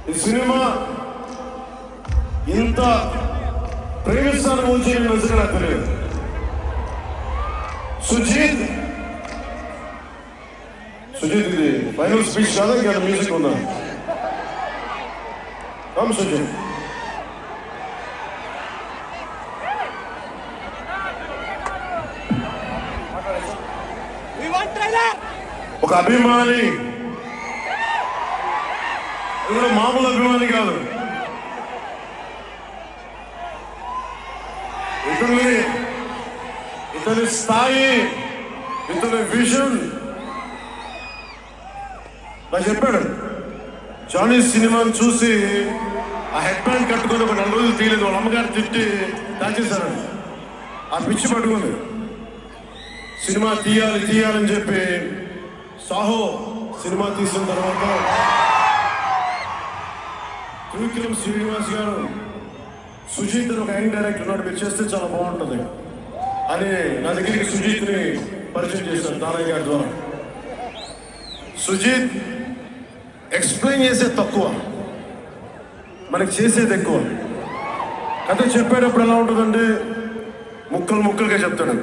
ఈ సినిమా ఇంత ప్రేమిస్తాను గురించి నేను నిజంగా నాకు తెలియదు. సుజీత్ ఇది ఫైనల్ స్పీచ్ కాదా, ఇంకా మ్యూజిక్ ఉందా? సుజీత్ ఒక అభిమాని, మామూలు అభిమాని కాదు, ఇతని స్థాయి, ఇతని విజన్ నాకు చెప్పాడు. జానీ సినిమాని చూసి ఆ హెడ్ బ్యాండ్ కట్టుకుని ఒక 4 రోజులు తీయలేదు, వాళ్ళ అమ్మగారు తిట్టి దాచేశారు. ఆ పిచ్చి పట్టుకుంది, సినిమా తీయాలని చెప్పి సాహో సినిమా తీసిన తర్వాత త్రివిక్రమ్ శ్రీనివాస్ గారు సుజీత్ ఒక యంగ్ డైరెక్టర్ ఉన్నాడు, మీరు చేస్తే చాలా బాగుంటుంది అని నా దగ్గరికి సుజీత్ని పరిచయం చేశారు దానయ్య గారి ద్వారా. సుజీత్ ఎక్స్ప్లెయిన్ చేసేది తక్కువ, మనకి చేసేది ఎక్కువ. కథ చెప్పేటప్పుడు ఎలా ఉంటుందంటే ముక్కలుగా చెప్తాడు.